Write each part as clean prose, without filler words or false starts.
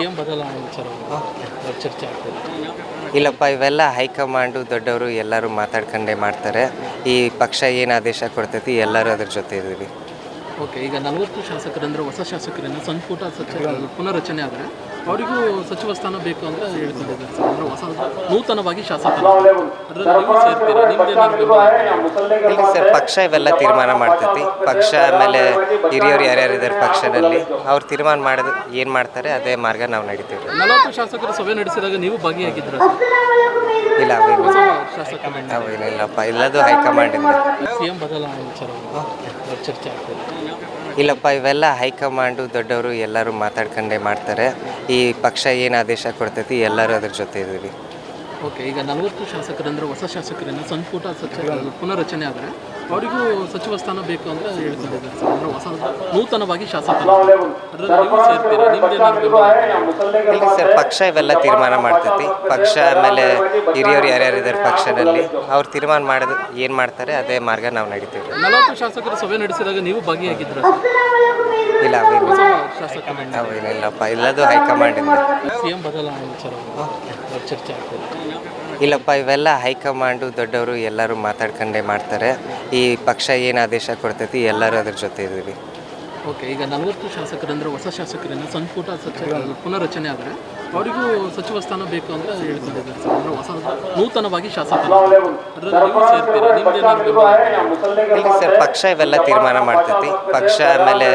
CM ಬದಲಾವಣೆ ವಿಚಾರವಾಗಿ ಚರ್ಚೆ ಆಗ್ತದೆ. ಇಲ್ಲಪ್ಪ, ಇವೆಲ್ಲ ಹೈಕಮಾಂಡು ದೊಡ್ಡವರು ಎಲ್ಲರೂ ಮಾತಾಡ್ಕೊಂಡೇ ಮಾಡ್ತಾರೆ. ಈ ಪಕ್ಷ ಏನು ಆದೇಶ ಕೊಡ್ತೈತಿ ಎಲ್ಲರೂ ಅದ್ರ ಜೊತೆ ಇದ್ದೀವಿ. ಓಕೆ, ಈಗ 40 ಶಾಸಕರಂದ್ರೆ ಹೊಸ ಶಾಸಕರನ್ನ ಸಂಪುಟ ಪುನರಚನೆ ಆದರೆ ಅವರಿಗೂ ಸಚಿವ ಸ್ಥಾನ ಬೇಕು ಅಂತ ಹೇಳ್ಕೊಂಡಿದ್ದಾರೆ ಸರ್. ಅಂದರೆ ಹೊಸ ನೂತನವಾಗಿ ಶಾಸಕರು ಅದರಲ್ಲಿ ನೀವು ಸೇರ್ತೀರಾ? ಇಲ್ಲ ಸರ್, ಪಕ್ಷ ಇವೆಲ್ಲ ತೀರ್ಮಾನ ಮಾಡ್ತೈತಿ. ಪಕ್ಷ ಆಮೇಲೆ ಹಿರಿಯರು ಯಾರ್ಯಾರಿದ್ದಾರೆ ಪಕ್ಷದಲ್ಲಿ ಅವ್ರು ತೀರ್ಮಾನ ಮಾಡೋದು ಏನು ಮಾಡ್ತಾರೆ ಅದೇ ಮಾರ್ಗ ನಾವು ನಡಿತೀವಿ. 40 ಶಾಸಕರು ಸಭೆ ನಡೆಸಿದಾಗ ನೀವು ಭಾಗಿಯಾಗಿದ್ದೀರಾ? ಇಲ್ಲ, ಇಲ್ಲಪ್ಪ, ಇಲ್ಲದು ಹೈಕಮಾಂಡಿಂದ. ಸಿಎಂ ಬದಲಾವಣೆ ವಿಚಾರವಾಗಿ ಚರ್ಚೆ ಆಗ್ತದೆ. ಇಲ್ಲಪ್ಪ, ಇವೆಲ್ಲ ಹೈಕಮಾಂಡು ದೊಡ್ಡವರು ಎಲ್ಲರೂ ಮಾತಾಡ್ಕೊಂಡೇ ಮಾಡ್ತಾರೆ. ಈ ಪಕ್ಷ ಏನು ಆದೇಶ ಕೊಡ್ತೈತಿ ಎಲ್ಲರೂ ಅದ್ರ ಜೊತೆ ಇದ್ದೀವಿ. ಓಕೆ, ಈಗ 40 ಶಾಸಕರಂದ್ರೆ ಹೊಸ ಶಾಸಕರನ್ನ ಸಂಪುಟ ಪುನರಚನೆ ಆದರೆ ಅವರಿಗೂ ಸಚಿವ ಸ್ಥಾನ ಬೇಕು ಅಂತ ಹೇಳ್ಕೊಂಡಿದ್ದಾರೆ ಸರ್. ಅಂದರೆ ಹೊಸ ನೂತನವಾಗಿ ಶಾಸಕರು ಅದರಲ್ಲಿ ನೀವು ಸೇರ್ತೀರಾ? ಇಲ್ಲ ಸರ್, ಪಕ್ಷ ಇವೆಲ್ಲ ತೀರ್ಮಾನ ಮಾಡ್ತೈತಿ. ಪಕ್ಷ ಆಮೇಲೆ ಹಿರಿಯರು ಯಾರ್ಯಾರಿದ್ದಾರೆ ಪಕ್ಷದಲ್ಲಿ ಅವ್ರು ತೀರ್ಮಾನ ಮಾಡೋದು ಏನು ಮಾಡ್ತಾರೆ ಅದೇ ಮಾರ್ಗ ನಾವು ನಡಿತೀವಿ. 40 ಶಾಸಕರು ಸಭೆ ನಡೆಸಿದಾಗ ನೀವು ಭಾಗಿಯಾಗಿದ್ದೀರಾ? ಇಲ್ಲ, ಇಲ್ಲಪ್ಪ, ಇಲ್ಲದು ಹೈಕಮಾಂಡಿಂದ. ಸಿಎಂ ಬದಲಾವಣೆ ವಿಚಾರವಾಗಿ ಚರ್ಚೆ ಆಗ್ತದೆ. ಇಲ್ಲಪ್ಪ, ಇವೆಲ್ಲ ಹೈಕಮಾಂಡು ದೊಡ್ಡವರು ಎಲ್ಲರೂ ಮಾತಾಡ್ಕೊಂಡೇ ಮಾಡ್ತಾರೆ. ಈ ಪಕ್ಷ ಏನು ಆದೇಶ ಕೊಡ್ತೈತಿ ಎಲ್ಲರೂ ಅದ್ರ ಜೊತೆ ಇದ್ದೀವಿ. ಓಕೆ, ಈಗ 40 ಶಾಸಕರಂದ್ರೆ ಹೊಸ ಶಾಸಕರನ್ನ ಸಂಪುಟ ಪುನರಚನೆ ಆದರೆ ಅವರಿಗೂ ಸಚಿವ ಸ್ಥಾನ ಬೇಕು ಅಂತ ಹೇಳ್ಕೊಂಡಿದ್ದಾರೆ ಸರ್. ಅಂದರೆ ಹೊಸ ನೂತನವಾಗಿ ಶಾಸಕರು ಅದರಲ್ಲಿ ನೀವು ಸೇರ್ತೀರಾ? ಇಲ್ಲ ಸರ್, ಪಕ್ಷ ಇವೆಲ್ಲ ತೀರ್ಮಾನ ಮಾಡ್ತೈತಿ. ಪಕ್ಷ ಆಮೇಲೆ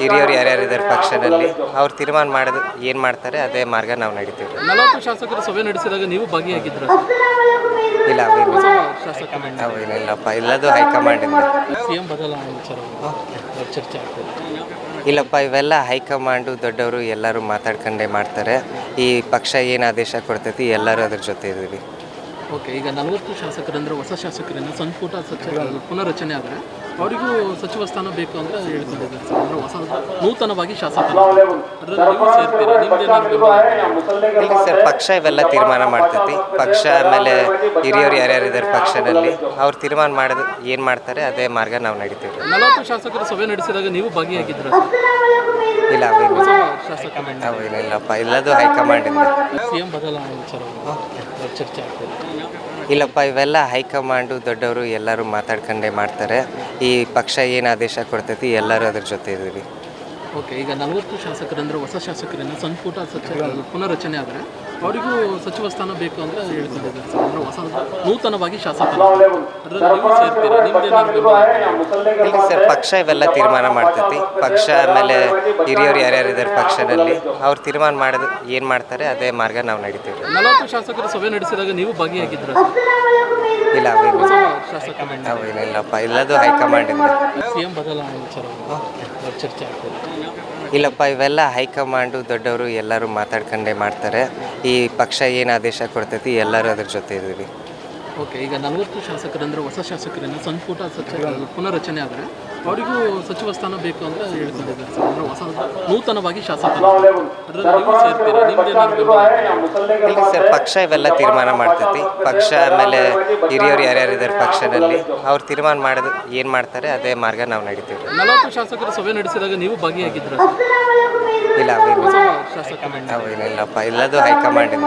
ಹಿರಿಯರು ಯಾರ್ಯಾರಿದ್ದಾರೆ ಪಕ್ಷದಲ್ಲಿ ಅವ್ರು ತೀರ್ಮಾನ ಮಾಡೋದು ಏನು ಮಾಡ್ತಾರೆ ಅದೇ ಮಾರ್ಗ ನಾವು ನಡಿತೀವಿ. 40 ಶಾಸಕರು ಸಭೆ ನಡೆಸಿದಾಗ ನೀವು ಭಾಗಿಯಾಗಿದ್ದೀರಾ? ಇಲ್ಲ, ಇಲ್ಲಪ್ಪ, ಇಲ್ಲದು ಹೈಕಮಾಂಡಿಂದ. ಸಿಎಂ ಬದಲಾವಣೆ ವಿಚಾರವಾಗಿ ಚರ್ಚೆ ಆಗ್ತದೆ. ಇಲ್ಲಪ್ಪ, ಇವೆಲ್ಲ ಹೈಕಮಾಂಡು ದೊಡ್ಡವರು ಎಲ್ಲರೂ ಮಾತಾಡ್ಕೊಂಡೇ ಮಾಡ್ತಾರೆ. ಈ ಪಕ್ಷ ಏನು ಆದೇಶ ಕೊಡ್ತೈತಿ ಎಲ್ಲರೂ ಅದ್ರ ಜೊತೆ ಇದ್ದೀವಿ. ಓಕೆ, ಈಗ 40 ಶಾಸಕರಂದ್ರೆ ಹೊಸ ಶಾಸಕರನ್ನ ಸಂಪುಟ ಪುನರಚನೆ ಆದರೆ ಅವರಿಗೂ ಸಚಿವ ಸ್ಥಾನ ಬೇಕು ಅಂತ ಹೇಳ್ಕೊಂಡಿದ್ದಾರೆ ಸರ್. ಅಂದರೆ ಹೊಸ ನೂತನವಾಗಿ ಶಾಸಕರು ಅದರಲ್ಲಿ ನೀವು ಸೇರ್ತೀರಾ? ಇಲ್ಲ ಸರ್, ಪಕ್ಷ ಇವೆಲ್ಲ ತೀರ್ಮಾನ ಮಾಡ್ತೈತಿ. ಪಕ್ಷ ಆಮೇಲೆ ಹಿರಿಯರು ಯಾರ್ಯಾರಿದ್ದಾರೆ ಪಕ್ಷದಲ್ಲಿ ಅವ್ರು ತೀರ್ಮಾನ ಮಾಡೋದು ಏನು ಮಾಡ್ತಾರೆ ಅದೇ ಮಾರ್ಗ ನಾವು ನಡಿತೀವಿ. 40 ಶಾಸಕರು ಸಭೆ ನಡೆಸಿದಾಗ ನೀವು ಭಾಗಿಯಾಗಿದ್ದೀರಾ? ಇಲ್ಲ, ಇಲ್ಲಪ್ಪ, ಇಲ್ಲದು ಹೈಕಮಾಂಡಿಂದ. ಸಿಎಂ ಬದಲಾವಣೆ ವಿಚಾರವಾಗಿ ಚರ್ಚೆ ಆಗ್ತದೆ. ಇಲ್ಲಪ್ಪ, ಇವೆಲ್ಲ ಹೈಕಮಾಂಡು ದೊಡ್ಡವರು ಎಲ್ಲರೂ ಮಾತಾಡ್ಕೊಂಡೇ ಮಾಡ್ತಾರೆ. ಈ ಪಕ್ಷ ಏನು ಆದೇಶ ಕೊಡ್ತೈತಿ ಎಲ್ಲರೂ ಅದ್ರ ಜೊತೆ ಇದ್ದೀವಿ. ಓಕೆ, ಈಗ 40 ಶಾಸಕರಂದ್ರೆ ಹೊಸ ಶಾಸಕರನ್ನ ಸಂಪುಟ ಪುನರಚನೆ ಆದರೆ ಅವರಿಗೂ ಸಚಿವ ಸ್ಥಾನ ಬೇಕು ಅಂತ ಹೇಳ್ಕೊಂಡಿದ್ದಾರೆ ಸರ್. ಅಂದರೆ ಹೊಸ ನೂತನವಾಗಿ ಶಾಸಕರು ಅದರಲ್ಲಿ ನೀವು ಸೇರ್ತೀರಾ? ಇಲ್ಲ ಸರ್, ಪಕ್ಷ ಇವೆಲ್ಲ ತೀರ್ಮಾನ ಮಾಡ್ತೈತಿ. ಪಕ್ಷ ಆಮೇಲೆ ಹಿರಿಯರು ಯಾರ್ಯಾರಿದ್ದಾರೆ ಪಕ್ಷದಲ್ಲಿ ಅವ್ರು ತೀರ್ಮಾನ ಮಾಡೋದು ಏನು ಮಾಡ್ತಾರೆ ಅದೇ ಮಾರ್ಗ ನಾವು ನಡಿತೀವಿ. 40 ಶಾಸಕರು ಸಭೆ ನಡೆಸಿದಾಗ ನೀವು ಭಾಗಿಯಾಗಿದ್ದೀರಾ? ಇಲ್ಲ, ಇಲ್ಲಪ್ಪ, ಇಲ್ಲದು ಹೈಕಮಾಂಡಿಂದ. ಸಿಎಂ ಬದಲಾವಣೆ ವಿಚಾರವಾಗಿ ಚರ್ಚೆ ಆಗ್ತದೆ. ಇಲ್ಲಪ್ಪ, ಇವೆಲ್ಲ ಹೈಕಮಾಂಡು ದೊಡ್ಡವರು ಎಲ್ಲರೂ ಮಾತಾಡ್ಕೊಂಡೇ ಮಾಡ್ತಾರೆ. ಈ ಪಕ್ಷ ಏನು ಆದೇಶ ಕೊಡ್ತೈತಿ ಎಲ್ಲರೂ ಅದ್ರ ಜೊತೆ ಇದ್ದೀವಿ. ಓಕೆ, ಈಗ 40 ಶಾಸಕರಂದ್ರೆ ಹೊಸ ಶಾಸಕರನ್ನ ಸಂಪುಟ ಪುನರಚನೆ ಆದರೆ ಅವರಿಗೂ ಸಚಿವ ಸ್ಥಾನ ಬೇಕು ಅಂತ ಹೇಳ್ಕೊಂಡಿದ್ದಾರೆ ಸರ್. ಅಂದರೆ ಹೊಸ ನೂತನವಾಗಿ ಶಾಸಕರು ಅದರಲ್ಲಿ ನೀವು ಸೇರ್ತೀರಾ? ಇಲ್ಲ ಸರ್, ಪಕ್ಷ ಇವೆಲ್ಲ ತೀರ್ಮಾನ ಮಾಡ್ತೈತಿ. ಪಕ್ಷ ಆಮೇಲೆ ಹಿರಿಯರು ಯಾರ್ಯಾರಿದ್ದಾರೆ ಪಕ್ಷದಲ್ಲಿ ಅವ್ರು ತೀರ್ಮಾನ ಮಾಡೋದು ಏನು ಮಾಡ್ತಾರೆ ಅದೇ ಮಾರ್ಗ ನಾವು ನಡಿತೀವಿ. 40 ಶಾಸಕರು ಸಭೆ ನಡೆಸಿದಾಗ ನೀವು ಭಾಗಿಯಾಗಿದ್ದೀರಾ? ಇಲ್ಲ, ಇಲ್ಲಪ್ಪ, ಇಲ್ಲದು ಹೈಕಮಾಂಡಿಂದ.